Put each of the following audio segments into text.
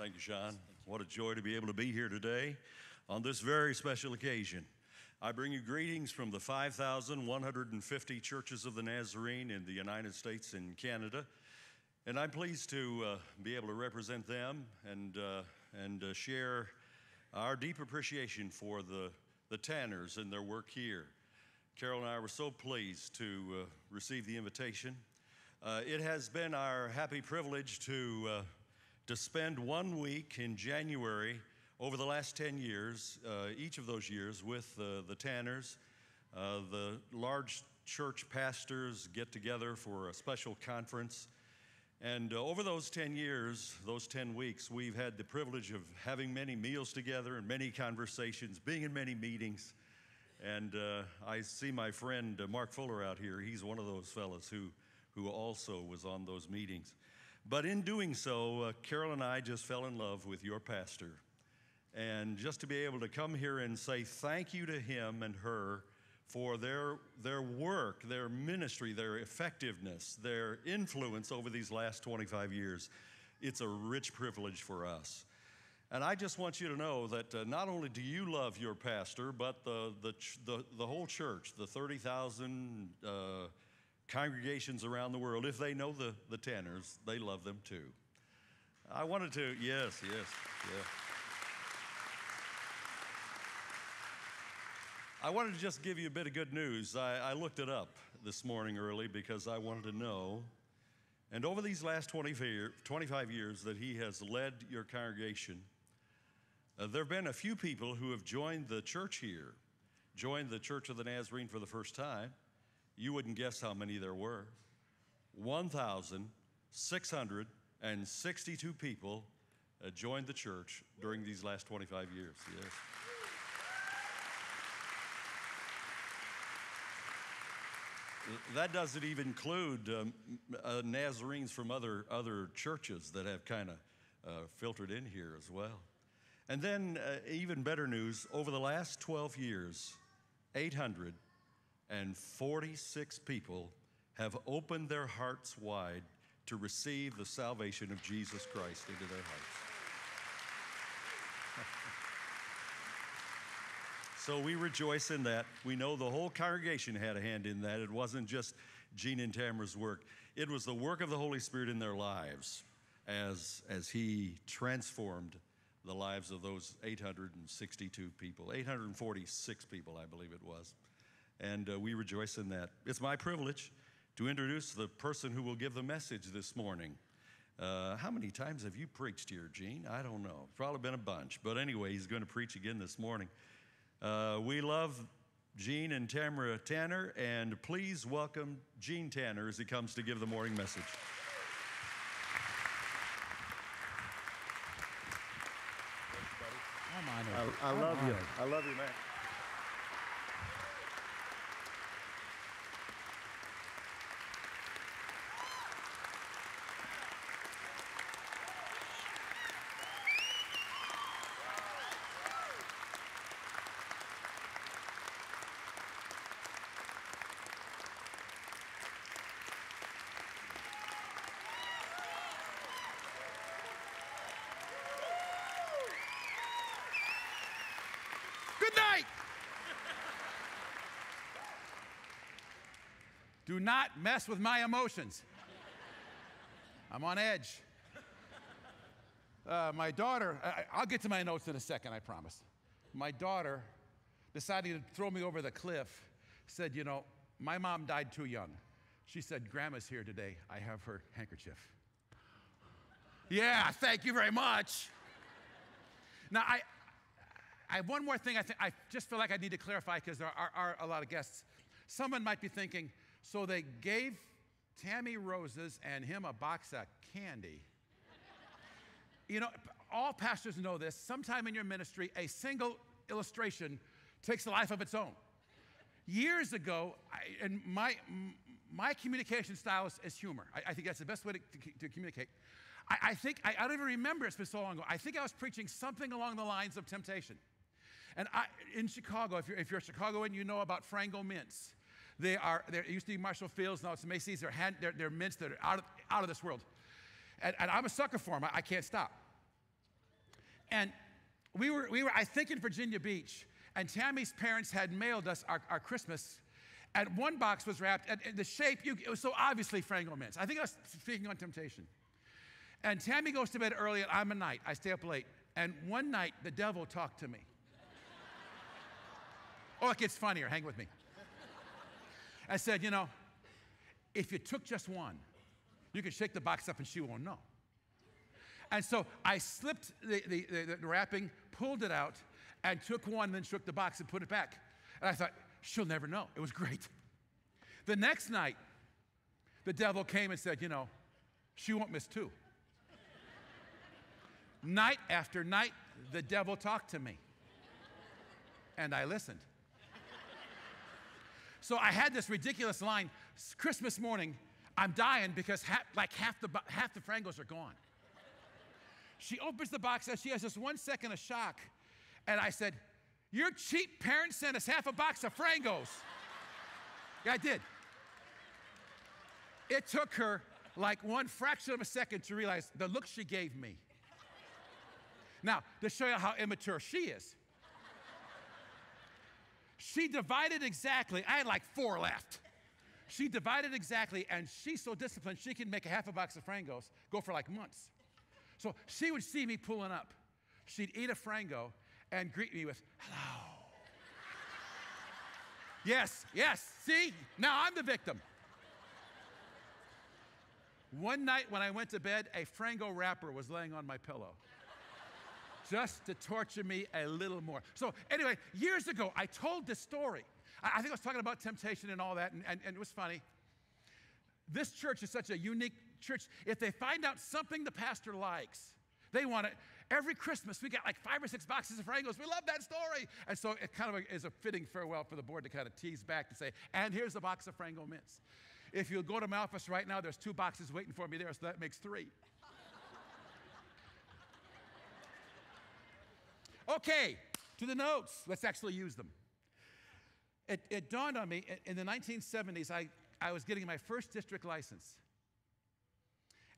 Thank you, Sean. What a joy to be able to be here today on this very special occasion. I bring you greetings from the 5,150 churches of the Nazarene in the United States and Canada. And I'm pleased to be able to represent them and share our deep appreciation for the Tanners and their work here. Carol and I were so pleased to receive the invitation. It has been our happy privilege to spend 1 week in January over the last 10 years, each of those years, with the Tanners. The large church pastors get together for a special conference. And over those 10 years, those 10 weeks, we've had the privilege of having many meals together and many conversations, being in many meetings. And I see my friend Mark Fuller out here. He's one of those fellows who also was on those meetings. But in doing so, Carol and I just fell in love with your pastor. And just to be able to come here and say thank you to him and her for their work, their ministry, their effectiveness, their influence over these last 25 years, it's a rich privilege for us. And I just want you to know that not only do you love your pastor, but the whole church, the 30,000 congregations around the world, if they know the Tanners, they love them too. I wanted to, yes. I wanted to just give you a bit of good news. I looked it up this morning early because I wanted to know. And over these last 25 years that he has led your congregation, there have been a few people who have joined the church here, joined the Church of the Nazarene for the first time. You wouldn't guess how many there were. 1,662 people joined the church during these last 25 years. Yes. That doesn't even include Nazarenes from other churches that have kind of filtered in here as well. And then even better news, over the last 12 years, 846 people have opened their hearts wide to receive the salvation of Jesus Christ into their hearts. So we rejoice in that. We know the whole congregation had a hand in that. It wasn't just Gene and Tamara's work. It was the work of the Holy Spirit in their lives as he transformed the lives of those 862 people, 846 people, I believe it was. And we rejoice in that. It's my privilege to introduce the person who will give the message this morning. How many times have you preached here, Gene? I don't know. Probably been a bunch. But anyway, he's going to preach again this morning. We love Gene and Tamara Tanner, and please welcome Gene Tanner as he comes to give the morning message. I love you. I love you, man. Good night. Do not mess with my emotions. I'm on edge. My daughter, I'll get to my notes in a second, I promise. My daughter, deciding to throw me over the cliff, said, you know, my mom died too young. She said, Grandma's here today. I have her handkerchief. Yeah, thank you very much. Now, I have one more thing I just feel like I need to clarify because there are a lot of guests. Someone might be thinking, so they gave Tammy roses and him a box of candy. You know, all pastors know this. Sometime in your ministry, a single illustration takes a life of its own. Years ago, and my communication style is humor. I think that's the best way to communicate. I don't even remember, it's been so long ago. I think I was preaching something along the lines of temptation. And in Chicago, if you're a Chicagoan, you know about Frango mints. They used to be Marshall Fields, now it's Macy's. They're mints that are out of this world. And I'm a sucker for them. I can't stop. And we were, I think, in Virginia Beach, and Tammy's parents had mailed us our Christmas, and one box was wrapped, and the shape, it was so obviously Frango mints. I think I was speaking on temptation. And Tammy goes to bed early, and I'm a night. I stay up late. And one night, the devil talked to me. Oh, it gets funnier. Hang with me. I said, you know, if you took just one, you could shake the box up and she won't know. And so I slipped the wrapping, pulled it out, and took one, then shook the box and put it back. And I thought, she'll never know. It was great. The next night, the devil came and said, you know, she won't miss two. Night after night, the devil talked to me. And I listened. So I had this ridiculous line, Christmas morning, I'm dying because half the Frangos are gone. She opens the box and she has this 1 second of shock. And I said, your cheap parents sent us half a box of Frangos. Yeah, I did. It took her like one fraction of a second to realize the look she gave me. Now, to show you how immature she is, she divided exactly. I had like 4 left. She divided exactly, and she's so disciplined, she can make a half a box of Frangos go for like months. So she would see me pulling up. She'd eat a Frango and greet me with, hello. Yes, yes, see? Now I'm the victim. One night when I went to bed, a Frango wrapper was laying on my pillow, just to torture me a little more. So anyway, years ago, I told this story. I think I was talking about temptation and all that, and it was funny. This church is such a unique church. If they find out something the pastor likes, they want it. Every Christmas, we got like 5 or 6 boxes of Frangos. We love that story. And so it kind of is a fitting farewell for the board to kind of tease back and say, and here's a box of Frango mints. If you'll go to my office right now, there's 2 boxes waiting for me there, so that makes 3. Okay, to the notes. Let's actually use them. It dawned on me, in the 1970s, I was getting my first district license.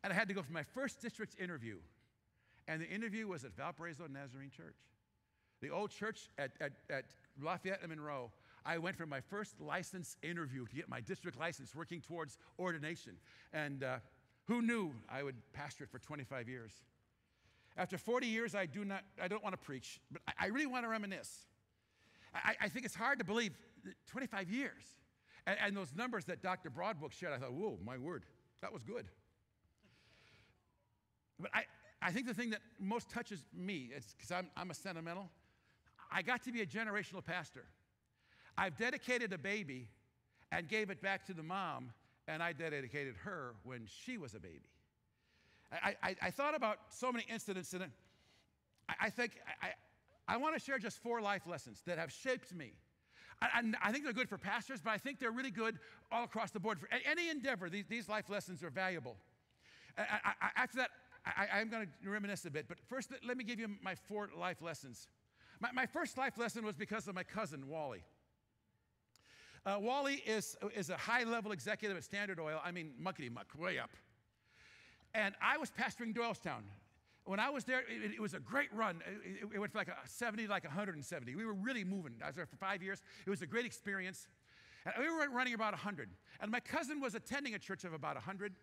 And I had to go for my first district interview. And the interview was at Valparaiso Nazarene Church. The old church at Lafayette and Monroe. I went for my first license interview to get my district license, working towards ordination. And who knew I would pastor it for 25 years? After 40 years, I don't want to preach, but I really want to reminisce. I think it's hard to believe 25 years. And those numbers that Dr. Broadbook shared, I thought, whoa, my word, that was good. But I think the thing that most touches me, is because I'm a sentimental, I got to be a generational pastor. I've dedicated a baby and gave it back to the mom, and I dedicated her when she was a baby. I thought about so many incidents in it. I think I want to share just 4 life lessons that have shaped me. I think they're good for pastors, but I think they're really good all across the board. For any endeavor, these life lessons are valuable. After that, I'm going to reminisce a bit, but first let me give you my 4 life lessons. My first life lesson was because of my cousin, Wally. Wally is a high-level executive at Standard Oil. I mean, muckety-muck, way up. And I was pastoring Doylestown. When I was there, it was a great run. It went from like 70 to like 170. We were really moving. I was there for 5 years. It was a great experience. And we were running about 100. And my cousin was attending a church of about 100.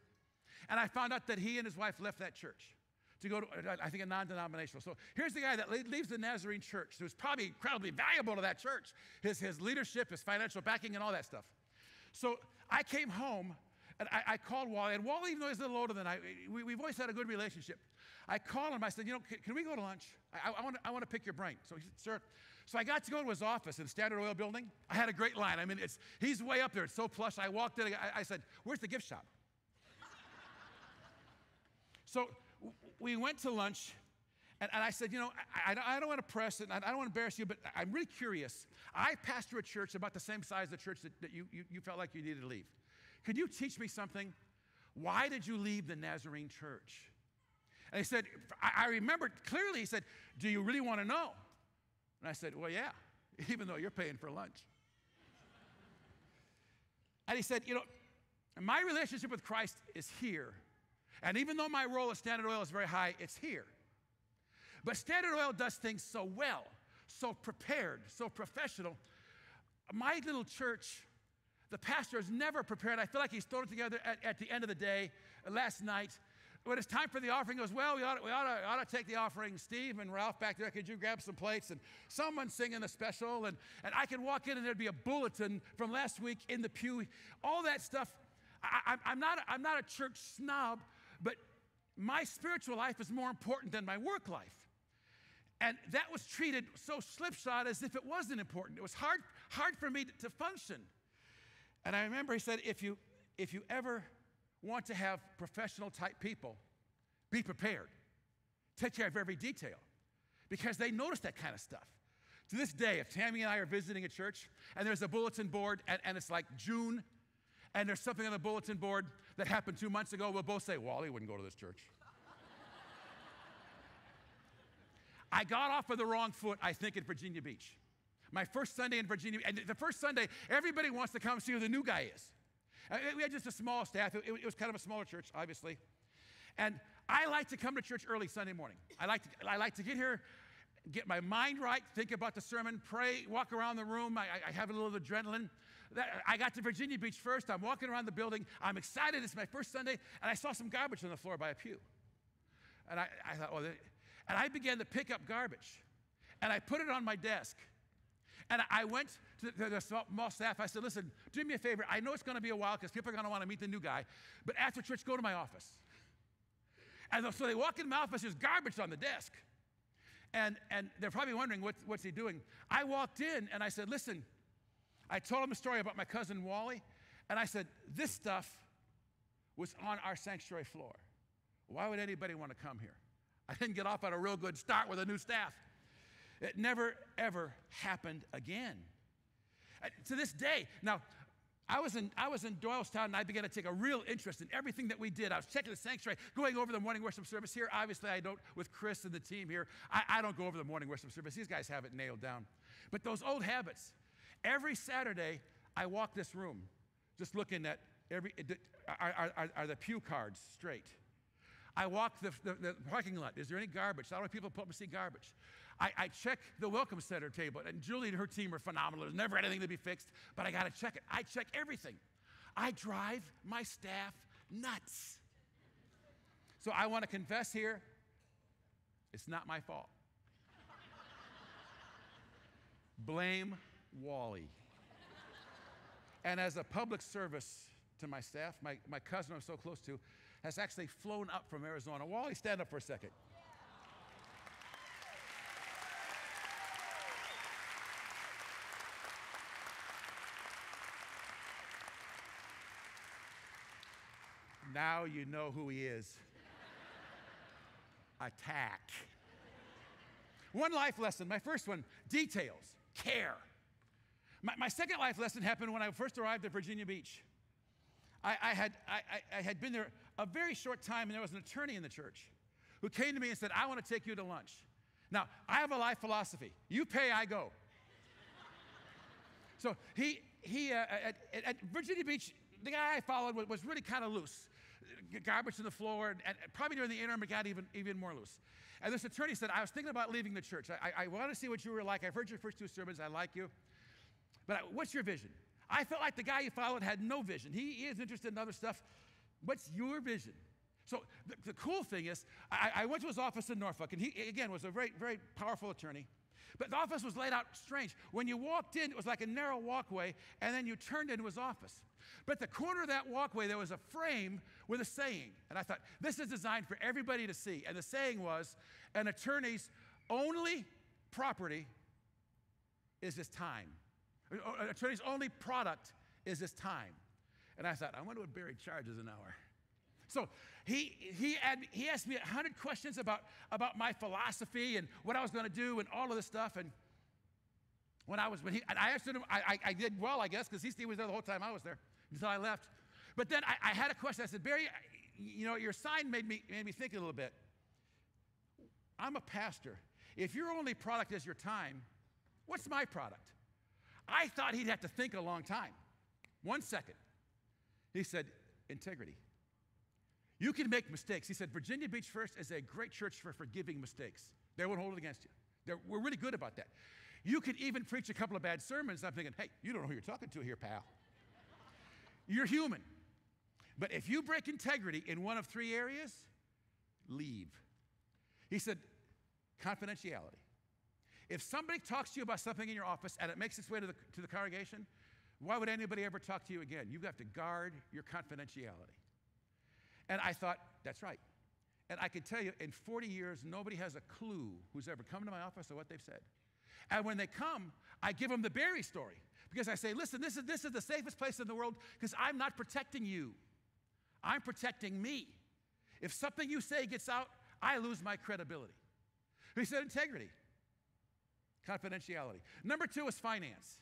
And I found out that he and his wife left that church to go to, I think, a non-denominational. So here's the guy that leaves the Nazarene church, who's probably incredibly valuable to that church, his leadership, his financial backing, and all that stuff. So I came home, and I called Wally. And Wally, even though he's a little older than we've always had a good relationship. I called him. I said, you know, can we go to lunch? I want to pick your brain. So he said, sure. So I got to go to his office in the Standard Oil building. I had a great line. I mean, he's way up there. It's so plush. I walked in. I said, where's the gift shop? So we went to lunch, and I said, you know, I don't want to press it, and I don't want to embarrass you, but I'm really curious. I pastor a church about the same size as the church that you felt like you needed to leave. Could you teach me something? Why did you leave the Nazarene church? And he said, I remember clearly, he said, do you really want to know? And I said, well, yeah, even though you're paying for lunch. And he said, you know, my relationship with Christ is here. And even though my role at Standard Oil is very high, it's here. But Standard Oil does things so well, so prepared, so professional. My little church, the pastor is never prepared. I feel like he's thrown it together at the end of the day, last night. When it's time for the offering, he goes, well, we ought to take the offering. Steve and Ralph back there, could you grab some plates? And someone's singing a special, and I could walk in and there'd be a bulletin from last week in the pew. All that stuff. I'm not a church snob, but my spiritual life is more important than my work life. And that was treated so slipshod as if it wasn't important. It was hard for me to function. And I remember he said, if you ever want to have professional type people, be prepared. Take care of every detail, because they notice that kind of stuff. To this day, if Tammy and I are visiting a church and there's a bulletin board and it's like June and there's something on the bulletin board that happened 2 months ago, we'll both say, Wally wouldn't go to this church. I got off of the wrong foot, I think, in Virginia Beach. My first Sunday in Virginia, and the first Sunday, everybody wants to come see who the new guy is. We had just a small staff. It was kind of a smaller church, obviously. And I like to come to church early Sunday morning. I like to get here, get my mind right, think about the sermon, pray, walk around the room. I have a little adrenaline. I got to Virginia Beach first. I'm walking around the building. I'm excited. It's my first Sunday. And I saw some garbage on the floor by a pew. And I thought, well, and I began to pick up garbage. And I put it on my desk. And I went to the small staff. I said, listen, do me a favor. I know it's going to be a while because people are going to want to meet the new guy. But after church, go to my office. And so they walk into my office. There's garbage on the desk. And they're probably wondering, what's he doing? I walked in, and I said, listen, I told him a story about my cousin Wally. And I said, this stuff was on our sanctuary floor. Why would anybody want to come here? I didn't get off on a real good start with a new staff. It never, ever happened again. To this day, now, I was in Doylestown, and I began to take a real interest in everything that we did. I was checking the sanctuary, going over the morning worship service here. Obviously, I don't, with Chris and the team here, I don't go over the morning worship service. These guys have it nailed down. But those old habits, every Saturday, I walk this room, just looking at are the pew cards straight? I walk the parking lot. Is there any garbage? I don't want people to put up and see garbage. I check the welcome center table, and Julie and her team are phenomenal. There's never anything to be fixed, but I got to check it. I check everything. I drive my staff nuts. So I want to confess here, it's not my fault. Blame Wally. And as a public service to my staff, my cousin I'm so close to has actually flown up from Arizona. Wally, stand up for a second. Now you know who he is. Attack. One life lesson, my first one, details, care. My second life lesson happened when I first arrived at Virginia Beach. I had been there a very short time, and there was an attorney in the church who came to me and said, I want to take you to lunch. Now, I have a life philosophy. You pay, I go. So at Virginia Beach, the guy I followed was really kind of loose. Garbage on the floor, and probably during the interim, it got even more loose. And this attorney said, I was thinking about leaving the church. I want to see what you were like. I've heard your first two sermons. I like you. But what's your vision? I felt like the guy you followed had no vision. He is interested in other stuff. What's your vision? So the cool thing is, I went to his office in Norfolk, and he, again, was a very, very powerful attorney. But the office was laid out strange. When you walked in, it was like a narrow walkway, and then you turned into his office. But at the corner of that walkway, there was a frame with a saying. And I thought, this is designed for everybody to see. And the saying was, an attorney's only property is his time. An attorney's only product is his time. And I thought, I wonder what Barry charges an hour. So he asked me 100 questions about my philosophy and what I was going to do and all of this stuff. And I answered him, I did well, I guess, because he was there the whole time I was there until I left. But then I had a question. I said, Barry, your sign made me think a little bit. I'm a pastor. If your only product is your time, what's my product? I thought he'd have to think a long time. 1 second. He said, integrity. You can make mistakes. He said, Virginia Beach First is a great church for forgiving mistakes. They won't hold it against you. We're really good about that. You can even preach a couple of bad sermons. I'm thinking, hey, you don't know who you're talking to here, pal. You're human. But if you break integrity in one of three areas, leave. He said, confidentiality. If somebody talks to you about something in your office and it makes its way to the congregation, why would anybody ever talk to you again? You have to guard your confidentiality. And I thought, that's right. And I can tell you, in 40 years, nobody has a clue who's ever come to my office or what they've said. And when they come, I give them the Barry story. Because I say, listen, this is the safest place in the world because I'm not protecting you. I'm protecting me. If something you say gets out, I lose my credibility. He said integrity, confidentiality. Number 2 is finance.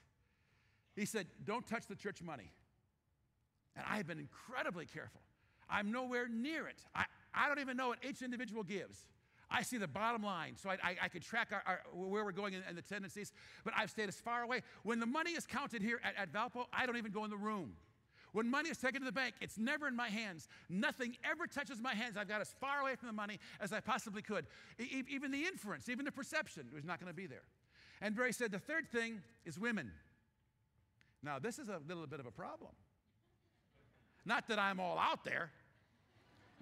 He said, don't touch the church money. And I have been incredibly careful. I'm nowhere near it. I don't even know what each individual gives. I see the bottom line, so I can track where we're going and the tendencies, but I've stayed as far away. When the money is counted here at Valpo, I don't even go in the room. When money is taken to the bank, it's never in my hands. Nothing ever touches my hands. I've got as far away from the money as I possibly could. Even the inference, even the perception was not going to be there. And Barry said the third thing is women. Now, this is a little bit of a problem. Not that I'm all out there,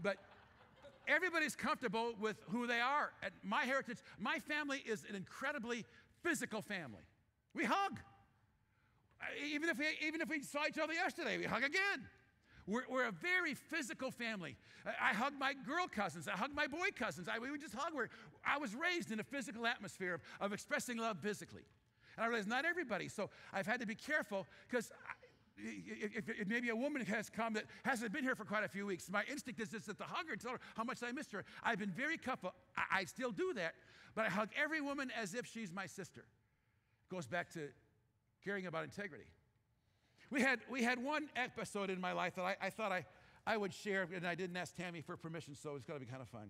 but everybody's comfortable with who they are. At my heritage, my family is an incredibly physical family. We hug. Even if we saw each other yesterday, we hug again. We're a very physical family. I hug my girl cousins. I hug my boy cousins. We just hug. I was raised in a physical atmosphere of expressing love physically. And I realize not everybody. So I've had to be careful because if maybe a woman has come that hasn't been here for quite a few weeks, my instinct is just to hug her and tell her how much I missed her. I've been very careful. I still do that, but I hug every woman as if she's my sister. Goes back to caring about integrity. We had one episode in my life that I thought I would share, and I didn't ask Tammy for permission, so it's going to be kind of fun.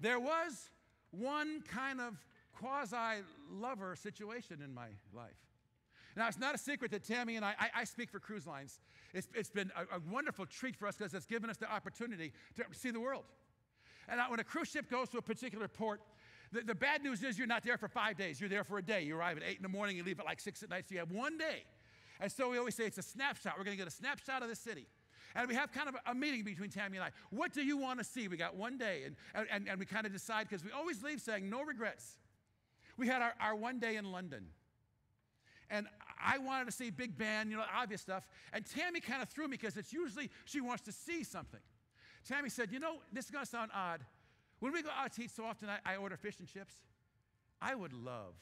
There was one kind of quasi-lover situation in my life. Now, it's not a secret that Tammy and I speak for cruise lines. It's been a wonderful treat for us because it's given us the opportunity to see the world. And when a cruise ship goes to a particular port, the bad news is you're not there for 5 days. You're there for a day. You arrive at 8 in the morning, you leave at like 6 at night, so you have 1 day. And so we always say it's a snapshot. We're going to get a snapshot of the city. And we have kind of a meeting between Tammy and I. What do you want to see? We got 1 day. And we kind of decide, because we always leave saying no regrets. We had our 1 day in London. And I wanted to see Big Ben, obvious stuff. And Tammy kind of threw me because it's usually she wants to see something. Tammy said, this is going to sound odd. When we go out to eat so often, I order fish and chips. I would love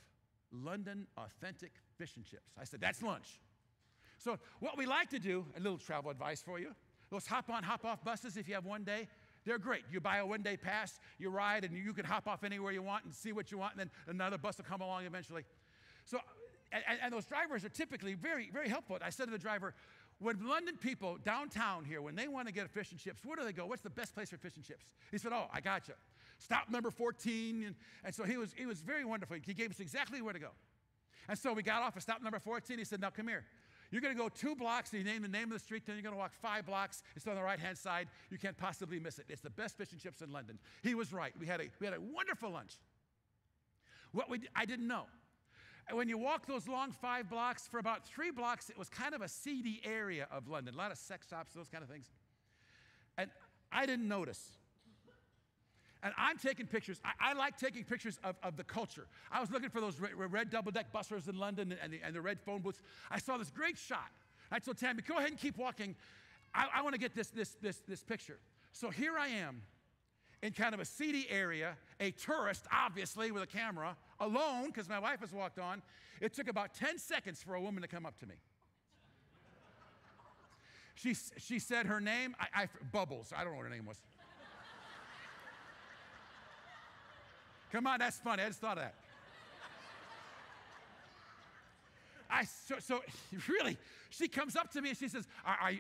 London authentic fish and chips. I said, that's lunch. So what we like to do, a little travel advice for you, those hop-on, hop-off buses, if you have 1 day, they're great. You buy a 1 day pass, you ride, and you can hop off anywhere you want and see what you want, and then another bus will come along eventually. So, and those drivers are typically very, very helpful. I said to the driver, when London people downtown here, when they want to get a fish and chips, where do they go? What's the best place for fish and chips? He said, I got you. Stop number 14. And so he was very wonderful. He gave us exactly where to go. And so we got off at stop number 14. He said, now come here. You're going to go 2 blocks, and you name the name of the street, then you're going to walk 5 blocks. It's on the right-hand side. You can't possibly miss it. It's the best fish and chips in London. He was right. We had a wonderful lunch. I didn't know. When you walk those long 5 blocks, for about 3 blocks, it was kind of a seedy area of London. A lot of sex shops, those kind of things. And I didn't notice. And I'm taking pictures. I like taking pictures of the culture. I was looking for those red double-deck buses in London and the red phone booths. I saw this great shot. I told Tammy, go ahead and keep walking. I want to get this picture. So here I am in kind of a seedy area, a tourist, obviously, with a camera, alone, because my wife has walked on. It took about 10 seconds for a woman to come up to me. She said her name, Bubbles. I don't know what her name was. Come on, that's funny. I just thought of that. So really, she comes up to me and she says,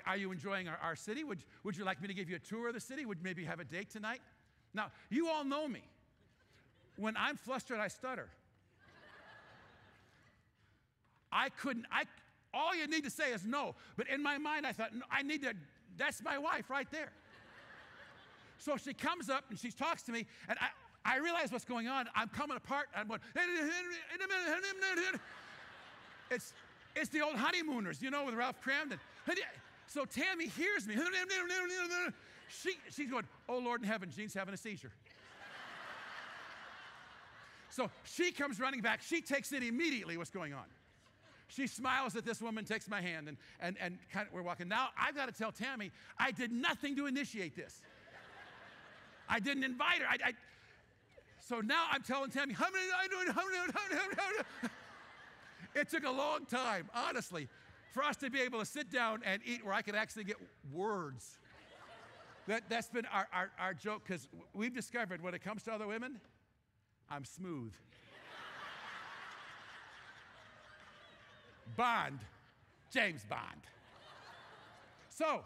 are you enjoying our city? Would you like me to give you a tour of the city? Would maybe have a date tonight? Now, you all know me. When I'm flustered, I stutter. all you need to say is no. But in my mind, I thought, no, that's my wife right there. So she comes up and she talks to me, and I realize what's going on. I'm coming apart. I'm going, it's the old honeymooners, you know, with Ralph Cramden. So Tammy hears me. She's going, oh, Lord in heaven, Gene's having a seizure. So she comes running back. She takes in immediately what's going on. She smiles at this woman, takes my hand, and kind of, we're walking. Now, I've got to tell Tammy, I did nothing to initiate this. I didn't invite her. So now I'm telling Tammy, it took a long time, honestly, for us to be able to sit down and eat where I could actually get words. That's been our joke, because we've discovered when it comes to other women, I'm smooth. Bond, James Bond. So,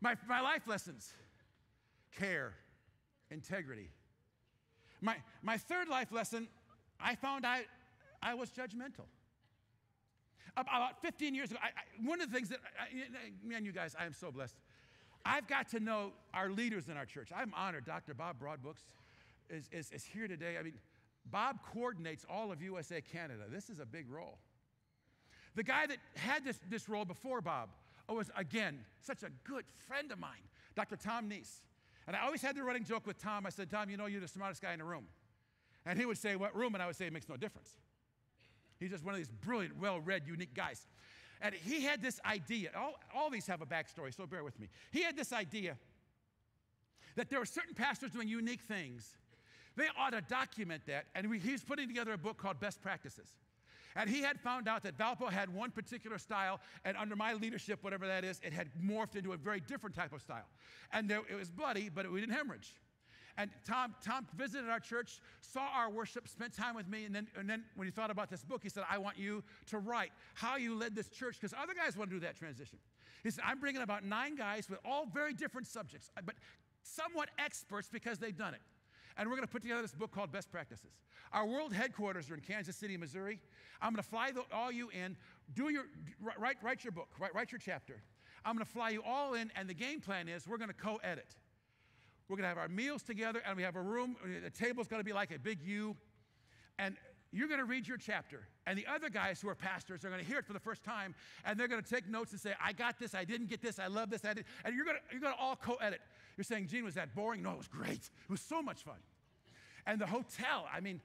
my life lessons: care, integrity. My third life lesson, I found I was judgmental. About 15 years ago, one of the things that, man, you guys, I am so blessed. I've got to know our leaders in our church. I'm honored. Dr. Bob Broadbooks is here today. I mean, Bob coordinates all of USA Canada. This is a big role. The guy that had this role before Bob was, again, such a good friend of mine, Dr. Tom Neese. And I always had the running joke with Tom. I said, Tom, you know you're the smartest guy in the room. And he would say, what room? And I would say, it makes no difference. He's just one of these brilliant, well-read, unique guys. And he had this idea. All these have a backstory, so bear with me. He had this idea that there were certain pastors doing unique things. They ought to document that. And he's putting together a book called Best Practices. And he had found out that Valpo had one particular style, and under my leadership, whatever that is, it had morphed into a very different type of style. And it was bloody, but we didn't hemorrhage. And Tom visited our church, saw our worship, spent time with me, and then when he thought about this book, he said, I want you to write how you led this church, because other guys want to do that transition. He said, I'm bringing about 9 guys with all very different subjects, but somewhat experts because they've done it. And we're going to put together this book called Best Practices. Our world headquarters are in Kansas City, Missouri. I'm going to fly all you in, write your book, write your chapter. I'm going to fly you all in, and the game plan is we're going to co-edit. We're going to have our meals together, and we have a room. The table's going to be like a big U, and you're going to read your chapter. And the other guys who are pastors are going to hear it for the first time, and they're going to take notes and say, I got this, I didn't get this, I love this, I did. And you're going to all co-edit. You're saying, Gene, was that boring? No, it was great. It was so much fun. And the hotel, I mean,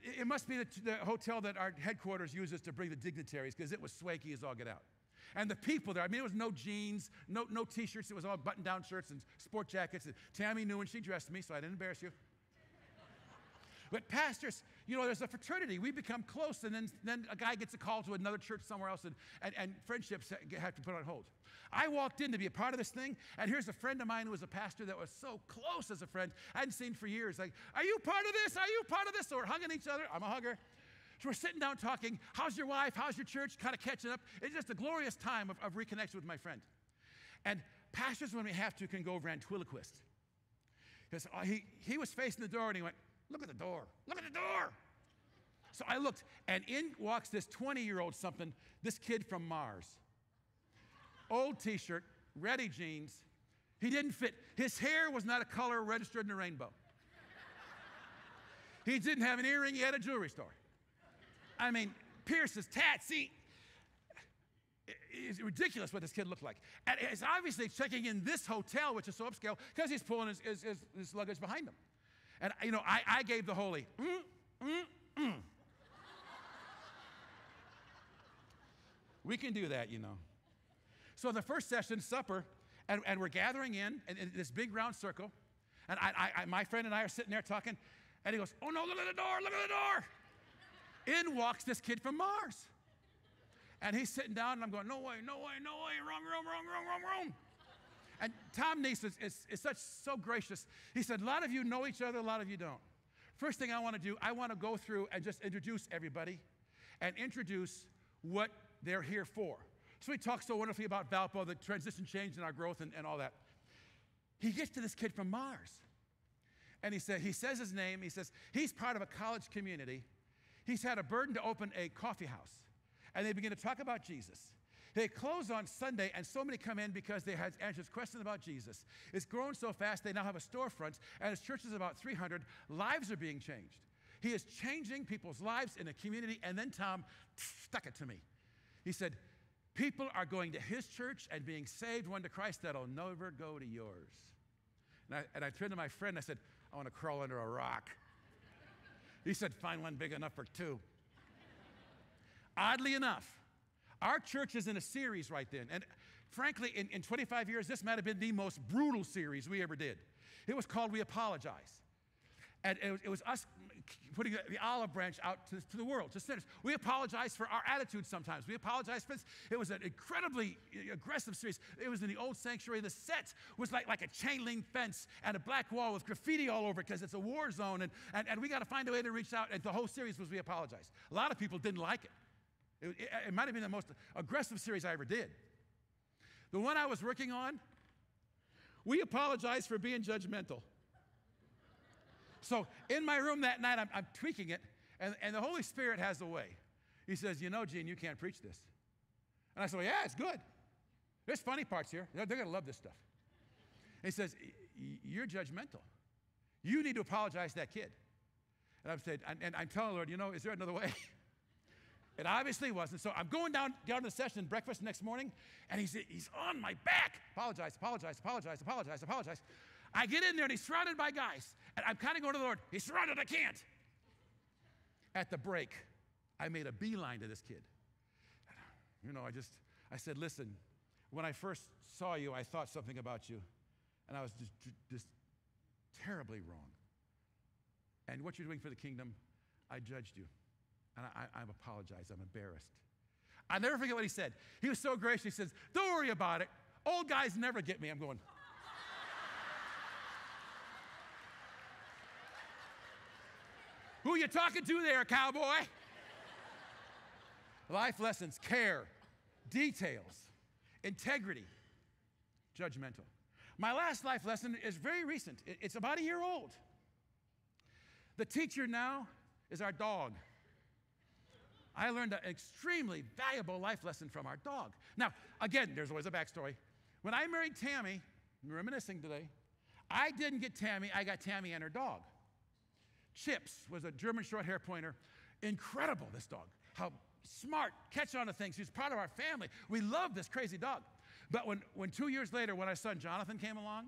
it must be the hotel that our headquarters uses to bring the dignitaries, because it was swanky as all get out. And the people there, I mean, it was no jeans, no T-shirts. It was all button-down shirts and sport jackets. And Tammy knew when she dressed me, so I didn't embarrass you. But pastors, you know, there's a fraternity. We become close, and then a guy gets a call to another church somewhere else, and friendships have to put on hold. I walked in to be a part of this thing, and here's a friend of mine who was a pastor that was so close as a friend I hadn't seen for years. Like, are you part of this? Are you part of this? So we're hugging each other. I'm a hugger. So we're sitting down talking. How's your wife? How's your church? Kind of catching up. It's just a glorious time of reconnection with my friend. And pastors, when we have to, can go ventriloquist. Because he was facing the door, and he went, look at the door. Look at the door. So I looked, and in walks this 20-year-old something, this kid from Mars. Old T-shirt, ready jeans. He didn't fit. His hair was not a color registered in the rainbow. He didn't have an earring. He had a jewelry store. I mean, pierces, tats. See, it's ridiculous what this kid looked like. And it's obviously checking in this hotel, which is so upscale, because he's pulling his luggage behind him. And, you know, I gave the holy, We can do that, you know. So the first session, supper, and we're gathering in this big round circle, and my friend and I are sitting there talking, and he goes, oh no, look at the door, look at the door. In walks this kid from Mars. And he's sitting down, and I'm going, no way, no way, no way, wrong. And Tom Neese is so gracious. He said, a lot of you know each other, a lot of you don't. First thing I want to do, I want to go through and just introduce everybody and introduce what they're here for. So he talks so wonderfully about Valpo, the transition change in our growth and all that. He gets to this kid from Mars. And he says his name. He says he's part of a college community. He's had a burden to open a coffee house. And they begin to talk about Jesus. They close on Sunday, and so many come in because they had answers questions about Jesus. It's grown so fast, they now have a storefront, and his church is about 300. Lives are being changed. He is changing people's lives in a community, and then Tom stuck it to me. He said, people are going to his church and being saved, one to Christ, that'll never go to yours. And I turned to my friend, and I said, I want to crawl under a rock. He said, find one big enough for two. Oddly enough, our church is in a series right then. And frankly, in 25 years, this might have been the most brutal series we ever did. It was called We Apologize. And it was us putting the olive branch out to the world, to sinners. We apologize for our attitude sometimes. We apologize for this. It was an incredibly aggressive series. It was in the old sanctuary. The set was like a chain link fence and a black wall with graffiti all over it because it's a war zone. And we got to find a way to reach out. And the whole series was We Apologize. A lot of people didn't like it. It might have been the most aggressive series I ever did. The one I was working on, We Apologize for Being Judgmental. So in my room that night, I'm tweaking it, and the Holy Spirit has a way. He says, you know, Gene, you can't preach this. And I said, well, yeah, it's good. There's funny parts here. They're going to love this stuff. And he says, you're judgmental. You need to apologize to that kid. And I'm telling the Lord, you know, is there another way? It obviously wasn't. So I'm going down to the session, breakfast the next morning, and he's on my back. Apologize. I get in there, and he's surrounded by guys. And I'm kind of going to the Lord. He's surrounded, I can't. At the break, I made a beeline to this kid. You know, I said, listen, when I first saw you, I thought something about you, and I was just terribly wrong. And what you're doing for the kingdom, I judged you. And I apologize. I'm embarrassed. I'll never forget what he said. He was so gracious. He says, don't worry about it. Old guys never get me. I'm going, who you talking to there, cowboy? Life lessons, care, details, integrity, judgmental. My last life lesson is very recent. It's about a year old. The teacher now is our dog. I learned an extremely valuable life lesson from our dog. Now, again, there's always a backstory. When I married Tammy, I'm reminiscing today, I didn't get Tammy, I got Tammy and her dog. Chips was a German short hair pointer. Incredible, this dog. How smart, catch on to things. He was part of our family. We loved this crazy dog. But when 2 years later, when our son Jonathan came along,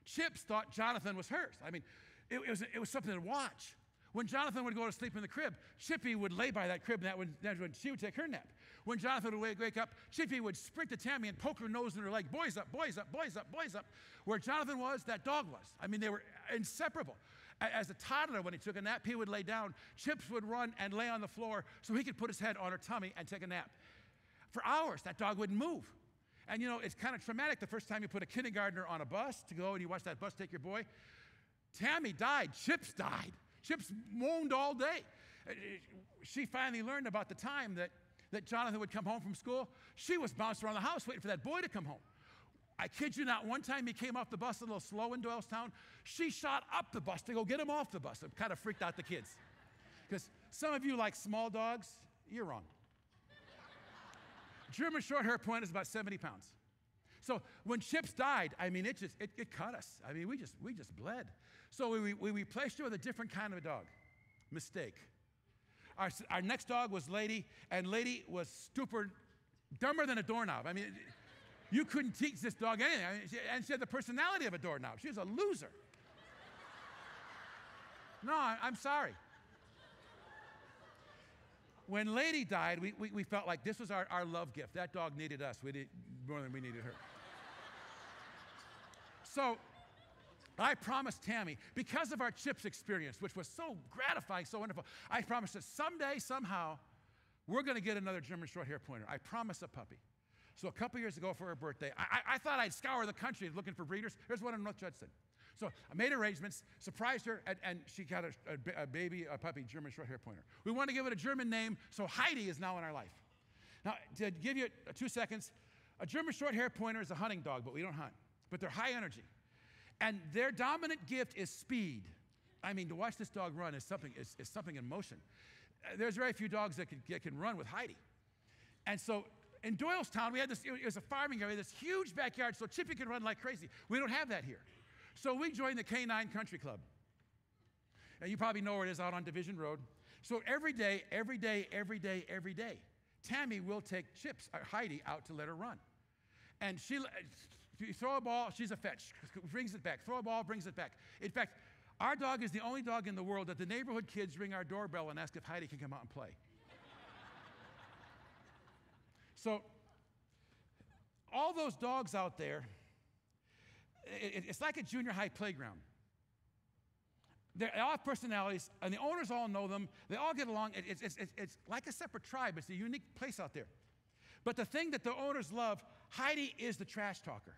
Chips thought Jonathan was hers. I mean, it was something to watch. When Jonathan would go to sleep in the crib, Chippy would lay by that crib, and that's when she would take her nap. When Jonathan would wake up, Chippy would sprint to Tammy and poke her nose in her leg. Boys up, boys up, boys up, boys up. Where Jonathan was, that dog was. I mean, they were inseparable. As a toddler, when he took a nap, he would lay down. Chips would run and lay on the floor so he could put his head on her tummy and take a nap. For hours, that dog wouldn't move. And you know, it's kind of traumatic the first time you put a kindergartner on a bus to go and you watch that bus take your boy. Tammy died. Chips died. Chips moaned all day. She finally learned about the time that Jonathan would come home from school. She was bouncing around the house waiting for that boy to come home. I kid you not, one time he came off the bus a little slow in Doylestown. She shot up the bus to go get him off the bus. It kind of freaked out the kids. Because some of you like small dogs, you're wrong. German short hair pointer is about 70 pounds. So when Chips died, I mean, it cut us. I mean, we just bled. So we replaced her with a different kind of a dog. Mistake. Our next dog was Lady, and Lady was stupid, dumber than a doorknob. I mean, you couldn't teach this dog anything. I mean, and she had the personality of a doorknob. She was a loser. No, I'm sorry. When Lady died, we felt like this was our love gift. That dog needed us more than we needed her. So I promised Tammy, because of our Chips experience, which was so gratifying, so wonderful, I promised that someday, somehow, we're going to get another German short hair pointer. I promised a puppy. So a couple years ago for her birthday, I thought I'd scour the country looking for breeders. There's one in North Judson. So I made arrangements, surprised her, and she got a puppy, German short hair pointer. We want to give it a German name, so Heidi is now in our life. Now, to give you 2 seconds, a German short hair pointer is a hunting dog, but we don't hunt. But they're high energy. And their dominant gift is speed. I mean, to watch this dog run is something in motion. There's very few dogs that can run with Heidi. And so in Doylestown, we had this, it was a farming area, this huge backyard, so Chippy could run like crazy. We don't have that here. So we joined the K9 Country Club. And you probably know where it is out on Division Road. So every day, Tammy will take Heidi out to let her run. And you throw a ball, she's a fetch, brings it back. Throw a ball, brings it back. In fact, our dog is the only dog in the world that the neighborhood kids ring our doorbell and ask if Heidi can come out and play. So, all those dogs out there, it's like a junior high playground. They all have personalities, and the owners all know them. They all get along. It's like a separate tribe. It's a unique place out there. But the thing that the owners love, Heidi is the trash talker.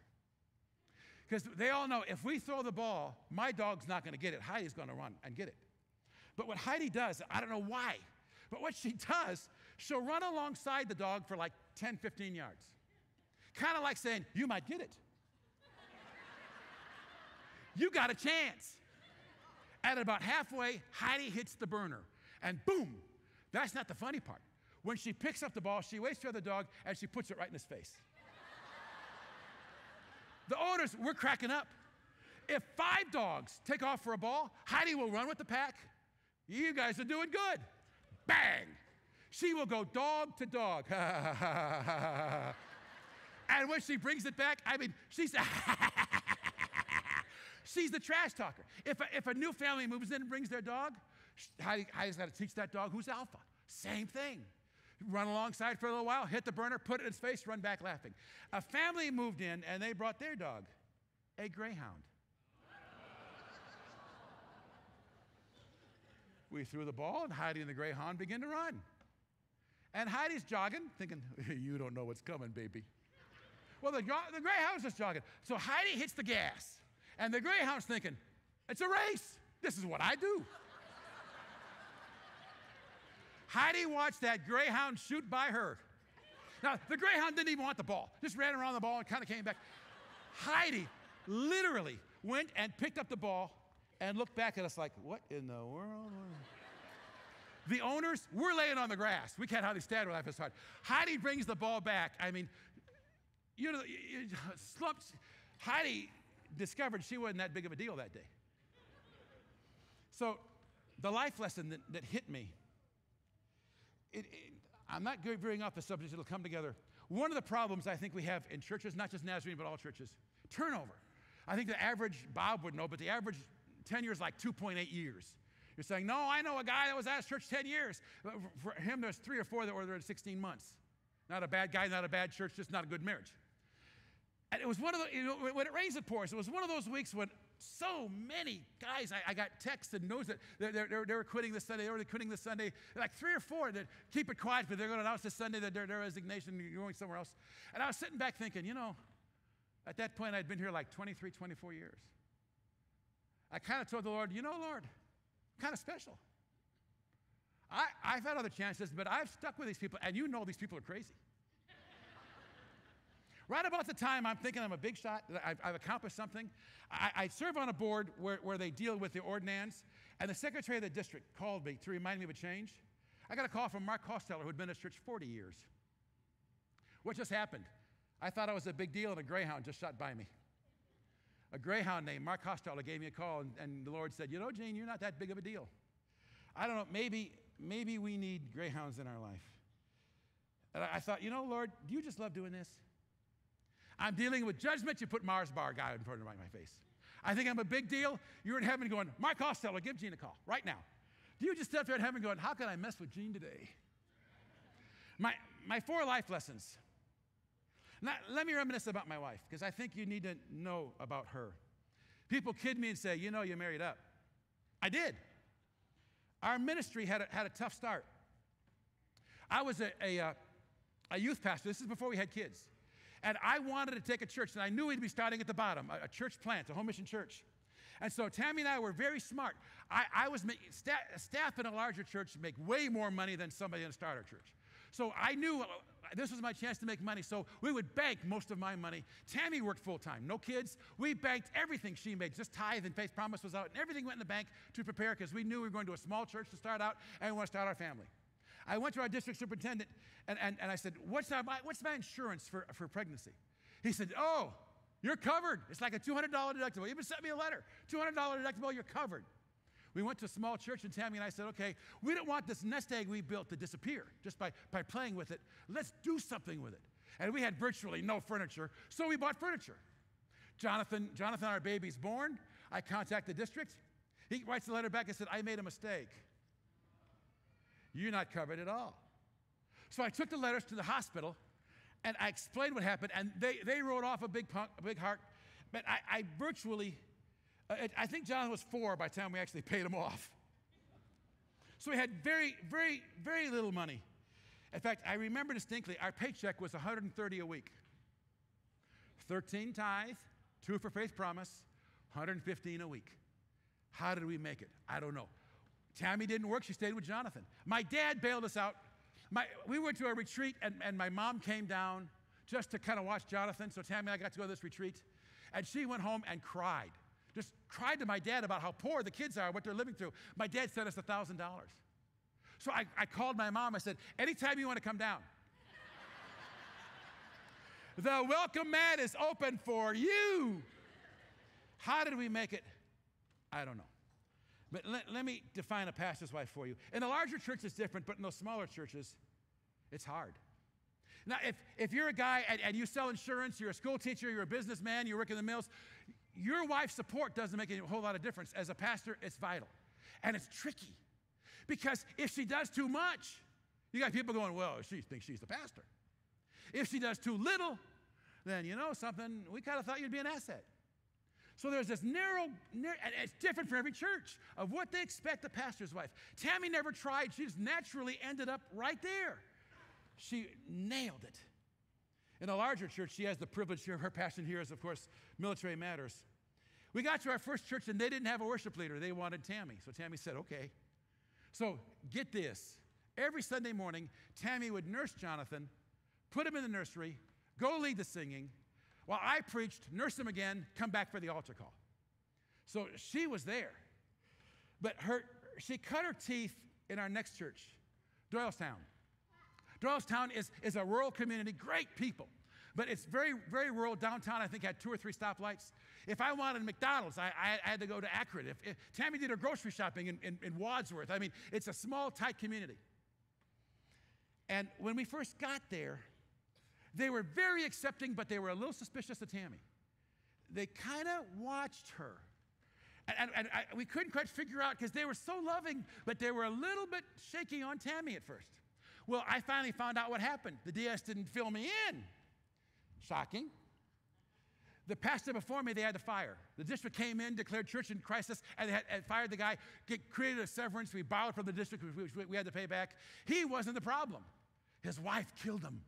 Because they all know if we throw the ball, my dog's not going to get it. Heidi's going to run and get it. But what Heidi does, I don't know why, but what she does, she'll run alongside the dog for like 10, 15 yards. Kind of like saying, you might get it. You got a chance. At about halfway, Heidi hits the burner, and boom. That's not the funny part. When she picks up the ball, she waits for the dog, and she puts it right in his face. The owners, we're cracking up. If 5 dogs take off for a ball, Heidi will run with the pack. You guys are doing good. Bang! She will go dog to dog. And when she brings it back, I mean, she's the trash talker. If a new family moves in and brings their dog, Heidi's got to teach that dog who's alpha. Same thing. Run alongside for a little while, hit the burner, put it in his face, run back laughing. A family moved in, and they brought their dog, a greyhound. We threw the ball, and Heidi and the greyhound began to run. And Heidi's jogging, thinking, you don't know what's coming, baby. Well, the greyhound's just jogging. So Heidi hits the gas, and the greyhound's thinking, it's a race. This is what I do. Heidi watched that greyhound shoot by her. Now, the greyhound didn't even want the ball. Just ran around the ball and kind of came back. Heidi literally went and picked up the ball and looked back at us like, what in the world? The owners, we're laying on the grass. We can't hardly stand where life is hard. Heidi brings the ball back. I mean, you know, slumps. Heidi discovered she wasn't that big of a deal that day. So the life lesson that hit me, I'm not veering off the subject, it'll come together. One of the problems I think we have in churches, not just Nazarene, but all churches, turnover. I think the average, Bob would know, but the average tenure is like 2.8 years. You're saying, no, I know a guy that was at his church 10 years. For him, there's 3 or 4 that were there in 16 months. Not a bad guy, not a bad church, just not a good marriage. And it was one of the, you know, when it rains, it pours. It was one of those weeks when so many guys, I got texts and knows that they were quitting this Sunday, they were quitting this Sunday. Like 3 or 4 that keep it quiet, but they're going to announce this Sunday that their resignation, going somewhere else. And I was sitting back thinking, you know, at that point I'd been here like 23, 24 years. I kind of told the Lord, you know, Lord, I'm kind of special. I've had other chances, but I've stuck with these people, and you know these people are crazy. Right about the time I'm thinking I'm a big shot, that I've accomplished something, I serve on a board where they deal with the ordinands, and the secretary of the district called me to remind me of a change. I got a call from Mark Costello, who had been at church 40 years. What just happened? I thought I was a big deal, and a greyhound just shot by me. A greyhound named Mark Costello gave me a call, and the Lord said, you know, Gene, you're not that big of a deal. I don't know, maybe we need greyhounds in our life. And I thought, you know, Lord, do you just love doing this? I'm dealing with judgment. You put Mars Bar guy in front of my face. I think I'm a big deal. You're in heaven going, Mark Costello, give Gene a call right now. Do you just sit there in heaven going, how can I mess with Gene today? My 4 life lessons. Now, let me reminisce about my wife, because I think you need to know about her. People kid me and say, you know, you married up. I did. Our ministry had a tough start. I was a youth pastor. This is before we had kids. And I wanted to take a church, and I knew we'd be starting at the bottom, a church plant, a home mission church. And so Tammy and I were very smart. I was making staff in a larger church make way more money than somebody in a starter church. So I knew this was my chance to make money, so we would bank most of my money. Tammy worked full-time, no kids. We banked everything she made, just tithe and faith promise was out, and everything went in the bank to prepare, because we knew we were going to a small church to start out, and we want to start our family. I went to our district superintendent, and I said, what's my insurance for pregnancy? He said, oh, you're covered. It's like a $200 deductible. He even sent me a letter. $200 deductible, you're covered. We went to a small church, and Tammy and I said, okay, we don't want this nest egg we built to disappear just by playing with it. Let's do something with it. And we had virtually no furniture, so we bought furniture. Jonathan, our baby's born. I contact the district. He writes a letter back and said, I made a mistake. You're not covered at all. So I took the letters to the hospital, and I explained what happened, and they wrote off a big heart. But I virtually, I think Jonathan was 4 by the time we actually paid him off. So we had very, very, very little money. In fact, I remember distinctly, our paycheck was $130 a week. 13 tithe, 2 for faith promise, $115 a week. How did we make it? I don't know. Tammy didn't work. She stayed with Jonathan. My dad bailed us out. We went to a retreat, and my mom came down just to kind of watch Jonathan. So Tammy and I got to go to this retreat. And she went home and cried. Just cried to my dad about how poor the kids are, what they're living through. My dad sent us $1,000. So I called my mom. I said, anytime you want to come down, the welcome mat is open for you. How did we make it? I don't know. But let me define a pastor's wife for you. In a larger church, it's different, but in those smaller churches, it's hard. Now, if you're a guy and you sell insurance, you're a school teacher, you're a businessman, you work in the mills, your wife's support doesn't make a whole lot of difference. As a pastor, it's vital. And it's tricky. Because if she does too much, you got people going, well, she thinks she's the pastor. If she does too little, then you know something, we kind of thought you'd be an asset. So there's this narrow, and it's different for every church, of what they expect a pastor's wife. Tammy never tried. She just naturally ended up right there. She nailed it. In a larger church, she has the privilege here. Her passion here is, of course, military matters. We got to our first church, and they didn't have a worship leader. They wanted Tammy. So Tammy said, okay. So get this. Every Sunday morning, Tammy would nurse Jonathan, put him in the nursery, go lead the singing, while I preached, nurse him again, come back for the altar call. So she was there. But she cut her teeth in our next church, Doylestown. Doylestown is a rural community, great people. But it's very, very rural. Downtown, I think, had 2 or 3 stoplights. If I wanted McDonald's, I had to go to Akron. If Tammy did her grocery shopping in Wadsworth, I mean, it's a small, tight community. And when we first got there, they were very accepting, but they were a little suspicious of Tammy. They kind of watched her. And we couldn't quite figure out, because they were so loving, but they were a little bit shaky on Tammy at first. Well, I finally found out what happened. The DS didn't fill me in. Shocking. The pastor before me, they had to fire. The district came in, declared church in crisis, and they had fired the guy, created a severance. We borrowed from the district, which we had to pay back. He wasn't the problem. His wife killed him.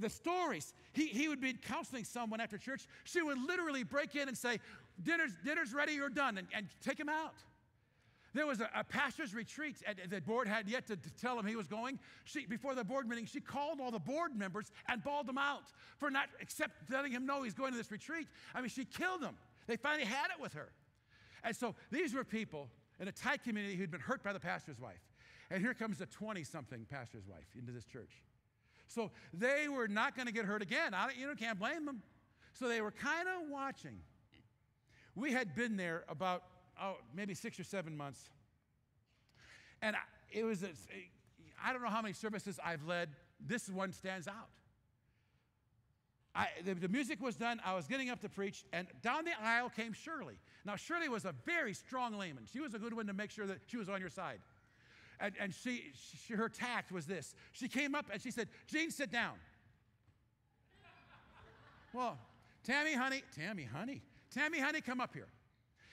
The stories, he would be counseling someone after church. She would literally break in and say, dinner's ready, you're done, and take him out. There was a pastor's retreat, and the board had yet to tell him he was going. Before the board meeting, she called all the board members and bawled them out for not letting him know he's going to this retreat. I mean, she killed him. They finally had it with her. And so these were people in a tight community who'd been hurt by the pastor's wife. And here comes a 20-something pastor's wife into this church. So they were not going to get hurt again. Can't blame them. So they were kind of watching. We had been there about maybe 6 or 7 months. And I don't know how many services I've led. This one stands out. The music was done. I was getting up to preach, and down the aisle came Shirley. Now, Shirley was a very strong layman. She was a good one to make sure that she was on your side. And her tact was this. She came up and she said, Gene, sit down. Well, Tammy, honey, come up here.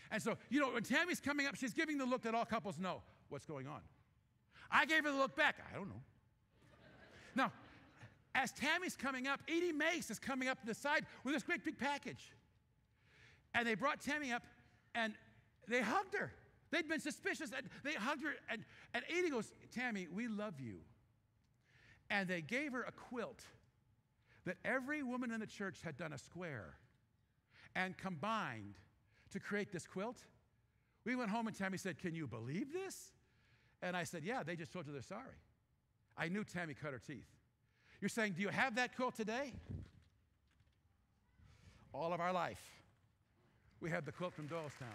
And so, when Tammy's coming up, she's giving the look that all couples know what's going on. I gave her the look back. I don't know. Now, as Tammy's coming up, Edie Mace is coming up to the side with this great big package. And they brought Tammy up, and they hugged her. They'd been suspicious. And they hugged her, and Edie goes, Tammy, we love you. And they gave her a quilt that every woman in the church had done a square and combined to create this quilt. We went home, and Tammy said, can you believe this? And I said, yeah, they just told you they're sorry. I knew Tammy cut her teeth. You're saying, do you have that quilt today? All of our life, we have the quilt from Doylestown.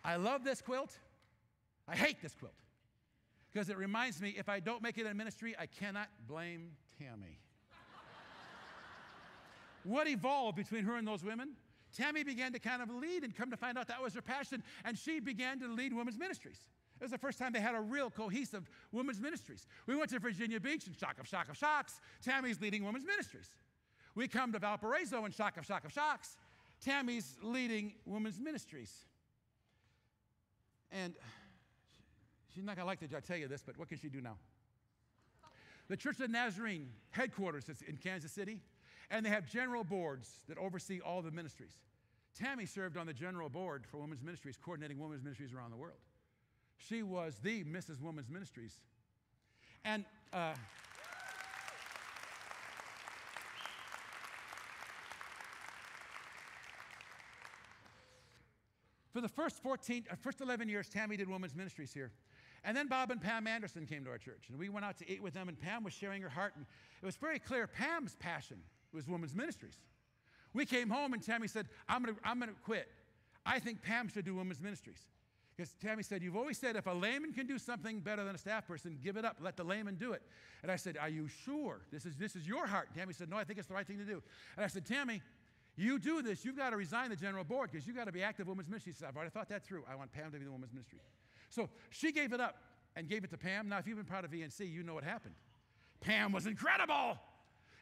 I love this quilt. I hate this quilt because it reminds me if I don't make it in ministry, I cannot blame Tammy. What evolved between her and those women? Tammy began to kind of lead and come to find out that was her passion, and she began to lead women's ministries. It was the first time they had a real cohesive women's ministries. We went to Virginia Beach, and shock of shocks, Tammy's leading women's ministries. We come to Valparaiso, and shock of shocks, Tammy's leading women's ministries. And she's not going to like that I tell you this, but what can she do now? The Church of the Nazarene headquarters is in Kansas City, and they have general boards that oversee all the ministries. Tammy served on the general board for women's ministries, coordinating women's ministries around the world. She was the Mrs. Women's Ministries. And for the first 11 years, Tammy did women's ministries here. And then Bob and Pam Anderson came to our church, and we went out to eat with them, and Pam was sharing her heart, and it was very clear Pam's passion was women's ministries. We came home, and Tammy said, I'm gonna quit. I think Pam should do women's ministries. Because Tammy said, you've always said if a layman can do something better than a staff person, give it up, let the layman do it. And I said, are you sure? This is your heart. And Tammy said, no, I think it's the right thing to do. And I said, Tammy, you do this, you've got to resign the general board because you've got to be active women's ministry. She said, I've already thought that through. I want Pam to be the women's ministry. So she gave it up and gave it to Pam. Now, if you've been part of VNC, you know what happened. Pam was incredible.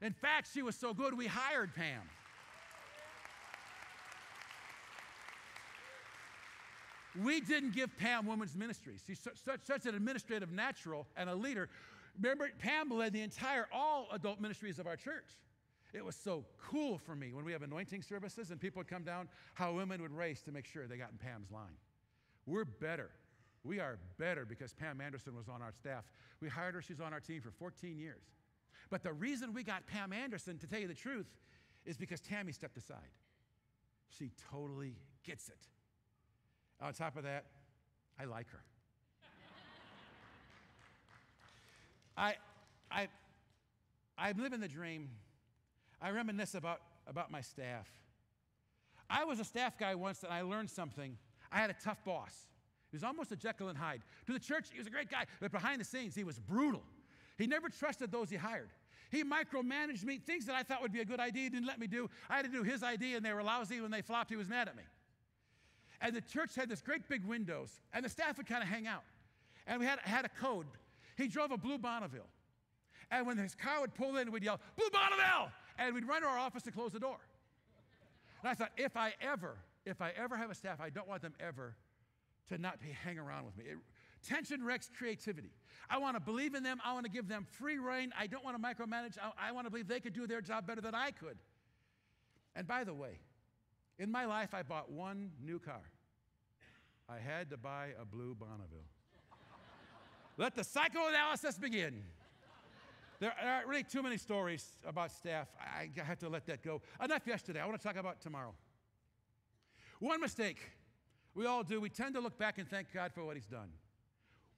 In fact, she was so good, we hired Pam. We didn't give Pam women's ministries. She's such an administrative natural and a leader. Remember, Pam led the entire all-adult ministries of our church. It was so cool for me when we have anointing services and people would come down, how women would race to make sure they got in Pam's line. We're better. We are better because Pam Anderson was on our staff. We hired her. She's on our team for 14 years. But the reason we got Pam Anderson, to tell you the truth, is because Tammy stepped aside. She totally gets it. On top of that, I like her. I'm living the dream. I reminisce about my staff. I was a staff guy once, and I learned something. I had a tough boss. He was almost a Jekyll and Hyde. To the church, he was a great guy, but behind the scenes, he was brutal. He never trusted those he hired. He micromanaged me. Things that I thought would be a good idea, he didn't let me do. I had to do his idea, and they were lousy. When they flopped, he was mad at me. And the church had this great big windows, and the staff would kind of hang out. And we had a code. He drove a blue Bonneville. And when his car would pull in, we'd yell, "Blue Bonneville!" And we'd run to our office and close the door. And I thought, if I ever have a staff, I don't want them ever to not hang around with me. Tension wrecks creativity. I want to believe in them. I want to give them free rein. I don't want to micromanage. I want to believe they could do their job better than I could. And by the way, in my life, I bought one new car. I had to buy a blue Bonneville. Let the psychoanalysis begin. There aren't really too many stories about staff. I have to let that go. Enough yesterday. I want to talk about tomorrow. One mistake we all do, we tend to look back and thank God for what he's done.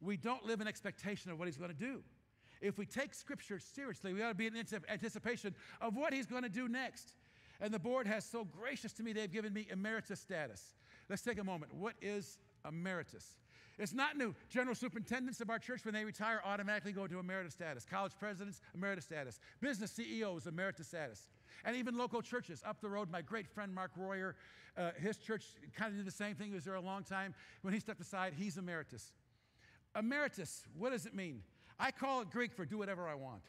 We don't live in expectation of what he's going to do. If we take Scripture seriously, we ought to be in anticipation of what he's going to do next. And the board has so gracious to me, they've given me emeritus status. Let's take a moment. What is emeritus? It's not new. General superintendents of our church, when they retire, automatically go to emeritus status. College presidents, emeritus status. Business CEOs, emeritus status. And even local churches. Up the road, my great friend Mark Royer, his church kind of did the same thing. He was there a long time. When he stepped aside, he's emeritus. Emeritus, what does it mean? I call it Greek for do whatever I want.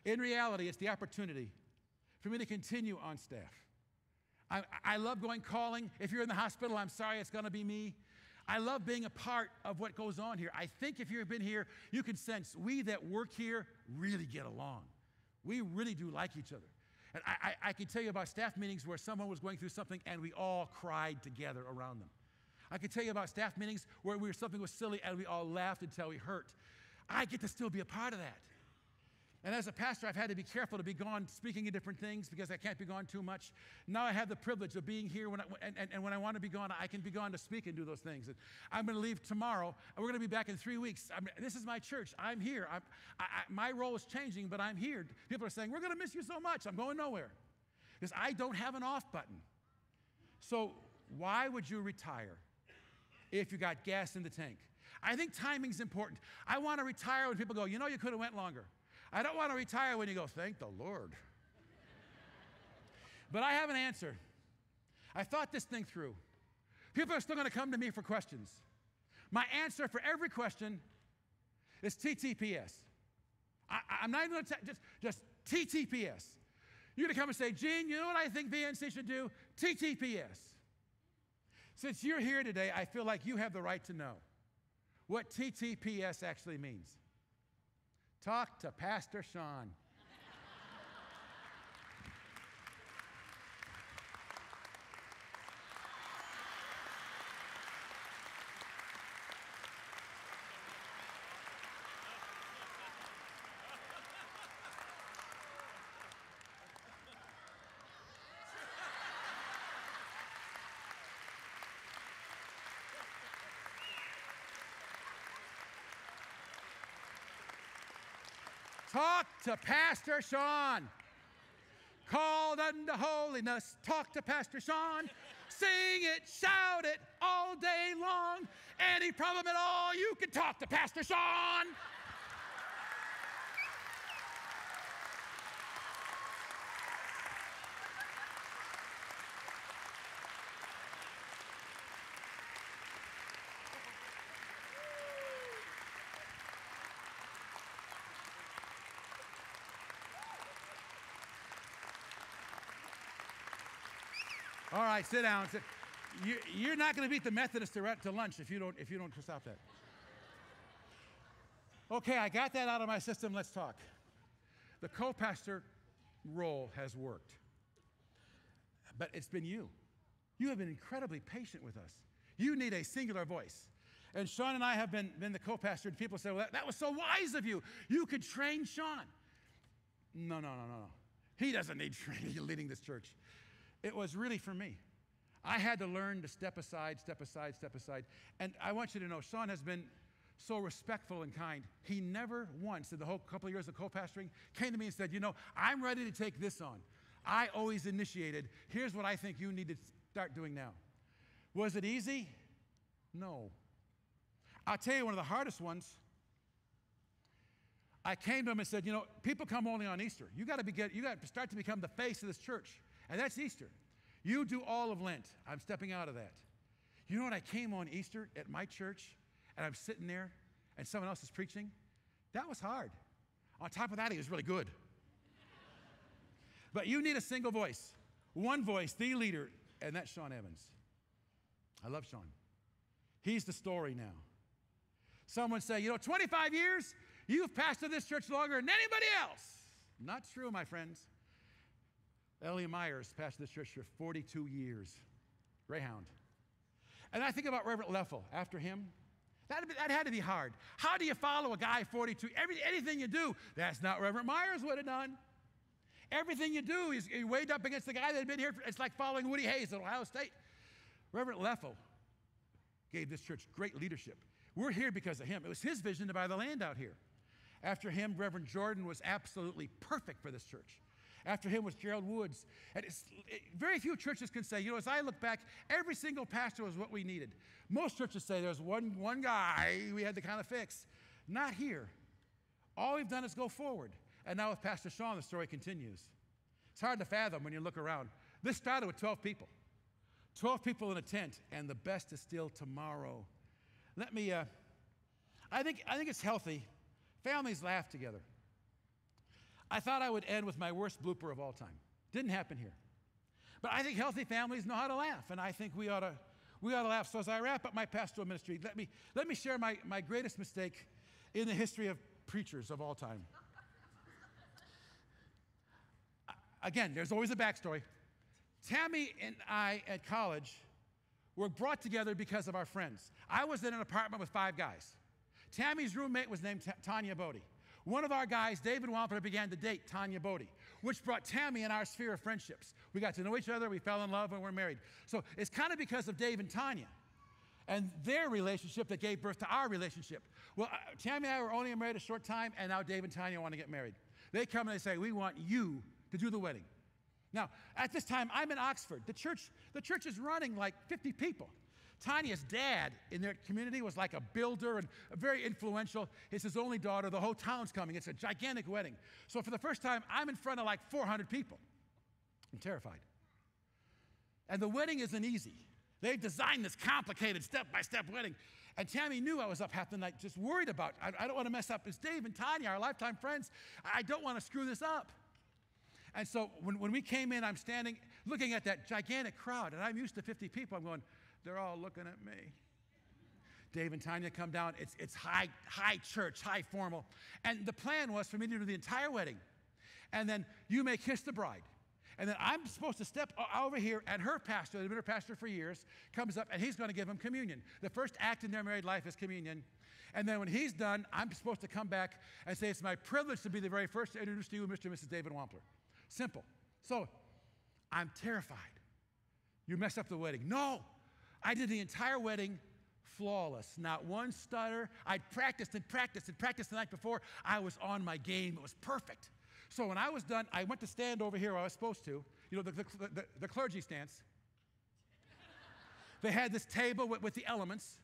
In reality, it's the opportunity for me to continue on staff. I love going calling. If you're in the hospital, I'm sorry, it's going to be me. I love being a part of what goes on here. I think if you've been here, you can sense we that work here really get along. We really do like each other. And I can tell you about staff meetings where someone was going through something and we all cried together around them. I can tell you about staff meetings where something was silly and we all laughed until we hurt. I get to still be a part of that. And as a pastor, I've had to be careful to be gone speaking of different things because I can't be gone too much. Now I have the privilege of being here, and when I want to be gone, I can be gone to speak and do those things. And I'm going to leave tomorrow, and we're going to be back in 3 weeks. This is my church. I'm here. My role is changing, but I'm here. People are saying, we're going to miss you so much. I'm going nowhere because I don't have an off button. So why would you retire if you got gas in the tank? I think timing's important. I want to retire when people go, you know, you could have went longer. I don't want to retire when you go, thank the Lord. But I have an answer. I thought this thing through. People are still going to come to me for questions. My answer for every question is TTPS. I'm not even going to just TTPS. You're going to come and say, Gene, you know what I think VNC should do? TTPS. Since you're here today, I feel like you have the right to know what TTPS actually means. Talk to Pastor Sean. Talk to Pastor Sean. Called unto holiness. Talk to Pastor Sean. Sing it, shout it all day long. Any problem at all, you can talk to Pastor Sean. All right, sit down. You're not going to beat the Methodists to lunch if you don't stop that. Okay, I got that out of my system. Let's talk. The co-pastor role has worked, but it's been you. You have been incredibly patient with us. You need a singular voice. And Sean and I have been the co-pastor, and people say, well, that was so wise of you. You could train Sean. No. He doesn't need training leading this church. It was really for me. I had to learn to step aside. And I want you to know, Sean has been so respectful and kind. He never once, in the whole couple of years of co-pastoring, came to me and said, you know, I'm ready to take this on. I always initiated, here's what I think you need to start doing now. Was it easy? No. I'll tell you one of the hardest ones. I came to him and said, you know, people come only on Easter. You got to start to become the face of this church. And that's Easter. You do all of Lent. I'm stepping out of that. You know what? I came on Easter at my church, and I'm sitting there, and someone else is preaching. That was hard. On top of that, he was really good. But you need a single voice. One voice, the leader, and that's Sean Evans. I love Sean. He's the story now. Someone say, you know, 25 years, you've pastored this church longer than anybody else. Not true, my friends. Ellie Myers pastored this church for 42 years. Greyhound. And I think about Reverend Leffel after him. That had to be hard. How do you follow a guy 42? Anything you do, that's not Reverend Myers would have done. Everything you do, he's weighed up against the guy that had been here. It's like following Woody Hayes at Ohio State. Reverend Leffel gave this church great leadership. We're here because of him. It was his vision to buy the land out here. After him, Reverend Jordan was absolutely perfect for this church. After him was Gerald Woods. And very few churches can say, you know, as I look back, every single pastor was what we needed. Most churches say there's one guy we had to kind of fix. Not here. All we've done is go forward. And now with Pastor Sean, the story continues. It's hard to fathom when you look around. This started with 12 people. 12 people in a tent, and the best is still tomorrow. I think it's healthy. Families laugh together. I thought I would end with my worst blooper of all time. Didn't happen here. But I think healthy families know how to laugh, and I think we ought to laugh. So as I wrap up my pastoral ministry, let me share my greatest mistake in the history of preachers of all time. Again, there's always a backstory. Tammy and I at college were brought together because of our friends. I was in an apartment with 5 guys. Tammy's roommate was named Tanya Bodie. One of our guys, David Wampler, began to date Tanya Bodie, which brought Tammy in our sphere of friendships. We got to know each other, we fell in love, and we're married. So it's kind of because of Dave and Tanya and their relationship that gave birth to our relationship. Well, Tammy and I were only married a short time, and now Dave and Tanya want to get married. They come and they say, we want you to do the wedding. Now, at this time, I'm in Oxford. The church is running like 50 people. Tanya's dad in their community was like a builder and very influential. It's his only daughter. The whole town's coming. It's a gigantic wedding. So for the first time, I'm in front of like 400 people. I'm terrified. And the wedding isn't easy. They've designed this complicated step-by-step wedding. And Tammy knew I was up half the night just worried about, I don't want to mess up. It's Dave and Tanya, our lifetime friends. I don't want to screw this up. And so when we came in, I'm standing looking at that gigantic crowd, and I'm used to 50 people. I'm going, they're all looking at me. Dave and Tanya come down. It's high church, high formal. And the plan was for me to do the entire wedding. And then you may kiss the bride. And then I'm supposed to step over here, and her pastor, who's been her pastor for years, comes up, and he's going to give them communion. The first act in their married life is communion. And then when he's done, I'm supposed to come back and say, it's my privilege to be the very first to introduce to you Mr. and Mrs. David Wampler. Simple. So I'm terrified. You messed up the wedding. No. I did the entire wedding flawless. Not one stutter. I'd practiced and practiced and practiced the night before. I was on my game. It was perfect. So when I was done, I went to stand over here where I was supposed to. You know, the clergy stance. They had this table with the elements,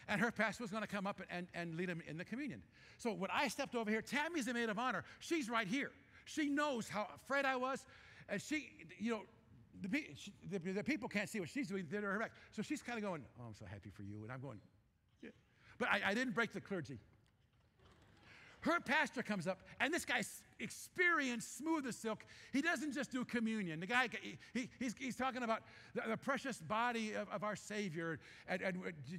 and her pastor was going to come up and lead them in the communion. So when I stepped over here, Tammy's the maid of honor. She's right here. She knows how afraid I was, and she, you know, the people can't see what she's doing. They're her back. So she's kind of going, oh, I'm so happy for you. And I'm going, yeah. But I didn't break the clergy. Her pastor comes up, and this guy's experienced, smooth as silk. He doesn't just do communion. The guy, he's talking about the precious body of our Savior. And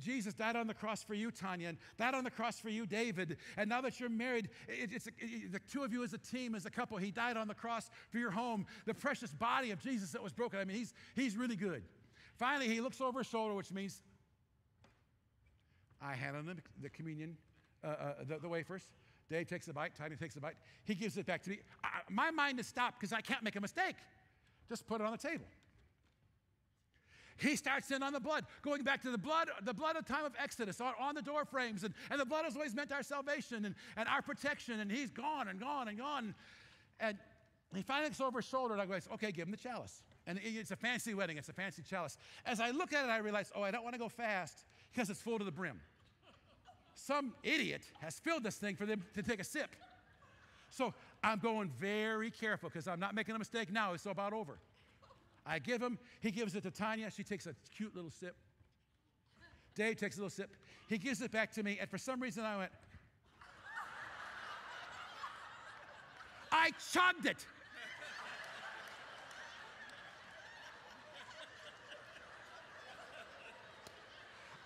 Jesus died on the cross for you, Tanya, and died on the cross for you, David. And now that you're married, the two of you as a team, as a couple, he died on the cross for your home. The precious body of Jesus that was broken. I mean, he's really good. Finally, he looks over his shoulder, which means I hand him the communion, the wafers. Dave takes a bite, Tanya takes a bite. He gives it back to me. My mind is stopped because I can't make a mistake. Just put it on the table. He starts in on the blood, going back to the blood of time of Exodus, on the door frames. And the blood has always meant our salvation and our protection. And he's gone and gone and gone. And he finally looks over his shoulder, and I go, okay, give him the chalice. And it's a fancy wedding. It's a fancy chalice. As I look at it, I realize, I don't want to go fast because it's full to the brim. Some idiot has filled this thing for them to take a sip. So I'm going very careful because I'm not making a mistake now. It's about over. I give him, he gives it to Tanya. She takes a cute little sip. Dave takes a little sip. He gives it back to me, and for some reason I went, I chugged it.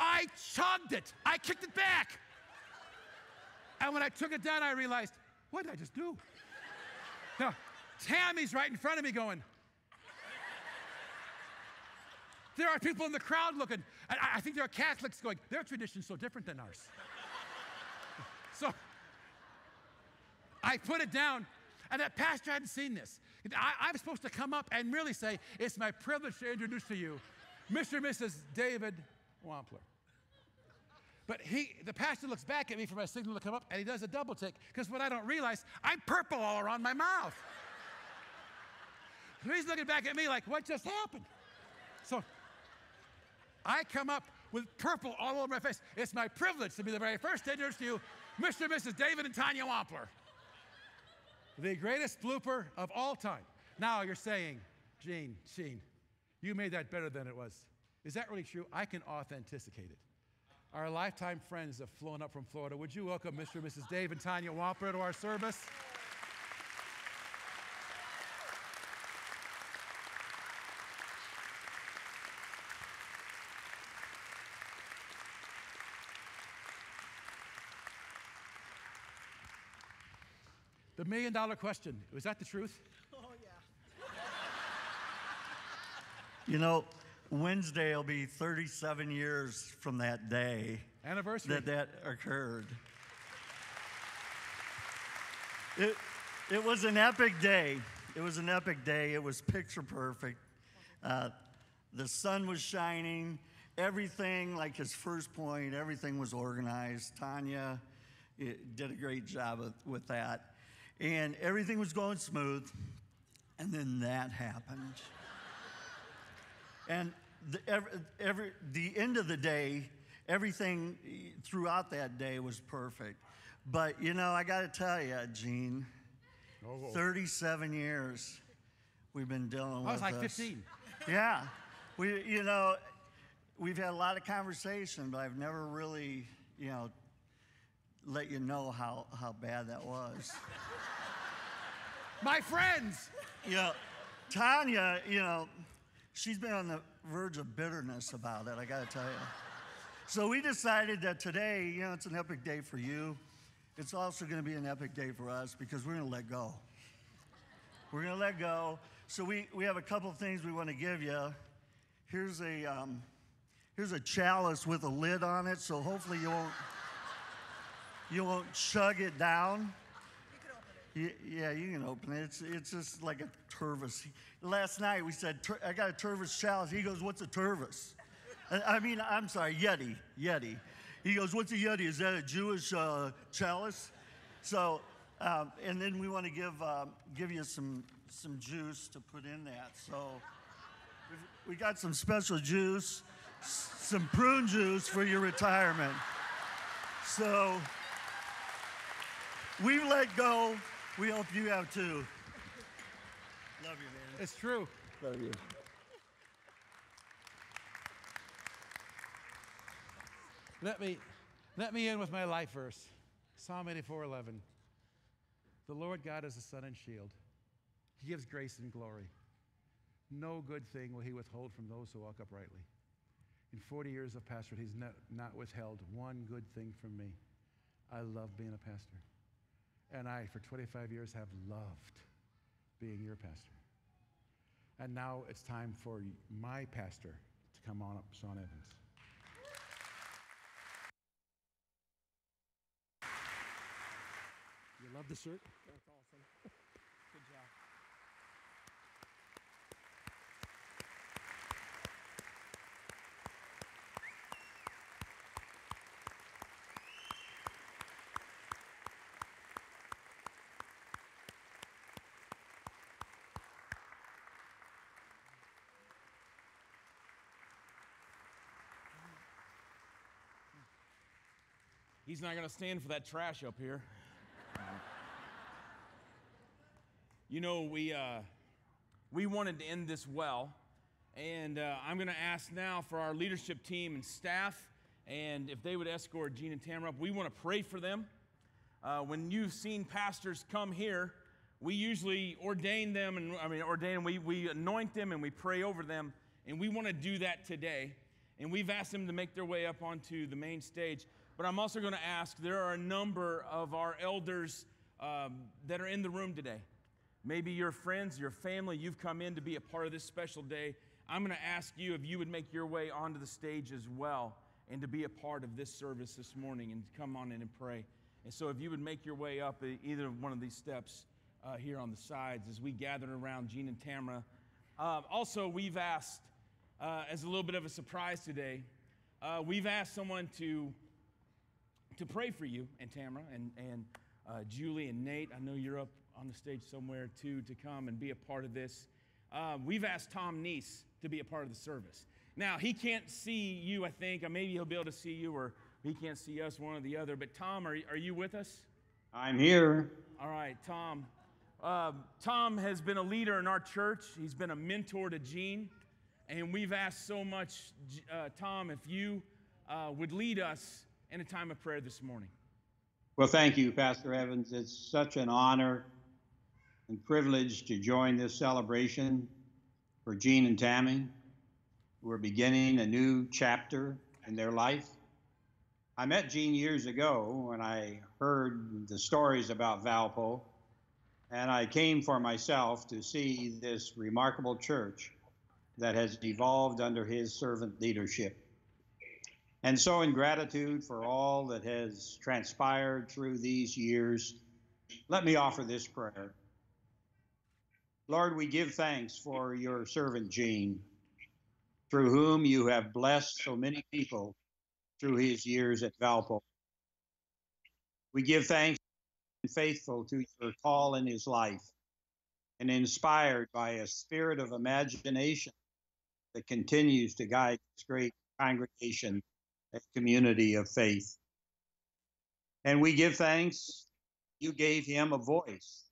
I chugged it. I kicked it back. And when I took it down, I realized, what did I just do? Now, Tammy's right in front of me going, there are people in the crowd looking. And I think there are Catholics going, their tradition's so different than ours. So I put it down, and that pastor hadn't seen this. I'm supposed to come up and really say, it's my privilege to introduce to you Mr. and Mrs. David Wampler. But the pastor looks back at me for my signal to come up, and he does a double take, because what I don't realize, I'm purple all around my mouth. So he's looking back at me like, what just happened? So I come up with purple all over my face. It's my privilege to be the very first to introduce to you Mr. and Mrs. David and Tanya Wampler, the greatest blooper of all time. Now you're saying, Gene, you made that better than it was. Is that really true? I can authenticate it. Our lifetime friends have flown up from Florida. Would you welcome Mr. and Mrs. Dave and Tanya Wampler to our service? The $1 million question, was that the truth? Oh, yeah. You know, Wednesday will be 37 years from that day Anniversary. that occurred. It, it was an epic day. It was an epic day. It was picture perfect. The sun was shining. Everything, like his first point, everything was organized. Tanya did a great job with that. And everything was going smooth. And then that happened. And the end of the day, everything throughout that day was perfect. But, you know, I got to tell you, Gene, 37 years we've been dealing with I was like this. 15. Yeah. We've had a lot of conversation, but I've never really, let you know how bad that was. My friends! Tanya, she's been on the verge of bitterness about it, I got to tell you. So we decided that today, it's an epic day for you. It's also going to be an epic day for us because we're going to let go. We're going to let go. So we have a couple things we want to give you. Here's a chalice with a lid on it, so hopefully you won't chug it down. You can open it. Yeah, you can open it. It's just like a Tervis. Last night we said, I got a Tervis chalice. He goes, what's a Tervis? I'm sorry, Yeti. He goes, what's a Yeti? Is that a Jewish chalice? So, and then we want to give you some juice to put in that. So we got some special juice, some prune juice for your retirement. So we let go. We hope you have too. Love you, man. It's true. Love you. Let me end with my life verse. Psalm 84:11. The Lord God is a sun and shield. He gives grace and glory. No good thing will he withhold from those who walk uprightly. In 40 years of pastorate, he's not withheld one good thing from me. I love being a pastor. And I, for 25 years, have loved being your pastor. And now it's time for my pastor to come on up, Sean Evans. You love the shirt? That's awesome. Good job. He's not going to stand for that trash up here. We wanted to end this well, and I'm going to ask now for our leadership team and staff, and if they would escort Gene and Tamara up. We want to pray for them. When you've seen pastors come here, we usually ordain them, we anoint them and we pray over them, and we want to do that today. And we've asked them to make their way up onto the main stage. But I'm also going to ask, there are a number of our elders that are in the room today. Maybe your friends, your family, you've come in to be a part of this special day. I'm going to ask you if you would make your way onto the stage as well and to be a part of this service this morning and come on in and pray. And so if you would make your way up either one of these steps here on the sides as we gather around Gene and Tamara. Also, we've asked, as a little bit of a surprise today, we've asked someone to pray for you and Tamara and Julie and Nate. I know you're up on the stage somewhere too to come and be a part of this. We've asked Tom Neese to be a part of the service. Now, he can't see you, I think, or maybe he'll be able to see you, or he can't see us, one or the other. But Tom, are you with us? I'm here. All right, Tom. Tom has been a leader in our church. He's been a mentor to Gene. And we've asked so much, Tom, if you would lead us in a time of prayer this morning. Well, thank you, Pastor Evans. It's such an honor and privilege to join this celebration for Gene and Tammy, who are beginning a new chapter in their life. I met Gene years ago when I heard the stories about Valpo, and I came for myself to see this remarkable church that has evolved under his servant leadership. And so in gratitude for all that has transpired through these years, Let me offer this prayer. Lord, we give thanks for your servant Gene, through whom you have blessed so many people through his years at Valpo. We give thanks and faithful to your call in his life and inspired by a spirit of imagination that continues to guide this great congregation and community of faith. And we give thanks you gave him a voice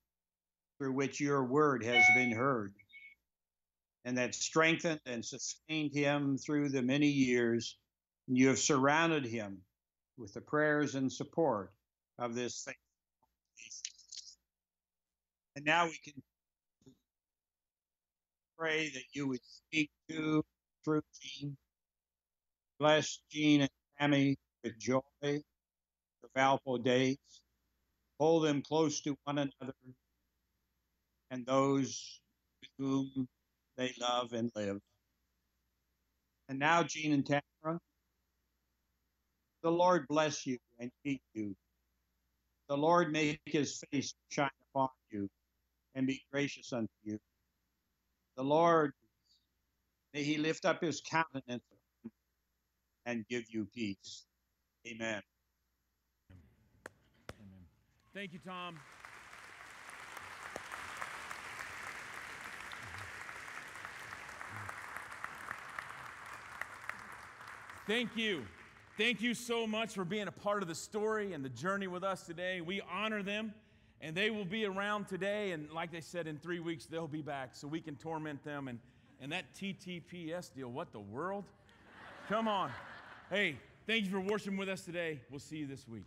through which your word has been heard, and that strengthened and sustained him through the many years. And you have surrounded him with the prayers and support of this faith. And now we can pray that you would speak to through Gene. Bless Gene and Tammy with joy the Valpo days. Hold them close to one another and those with whom they love and live. And now, Gene and Tamara, the Lord bless you and keep you. The Lord make his face shine upon you and be gracious unto you. The Lord, may he lift up his countenance and give you peace. Amen. Amen. Thank you, Tom. Thank you. Thank you so much for being a part of the story and the journey with us today. We honor them, and they will be around today. And like they said, in 3 weeks, they'll be back so we can torment them. And that TTPS deal, what the world? Come on. Hey, thank you for worshiping with us today. We'll see you this week.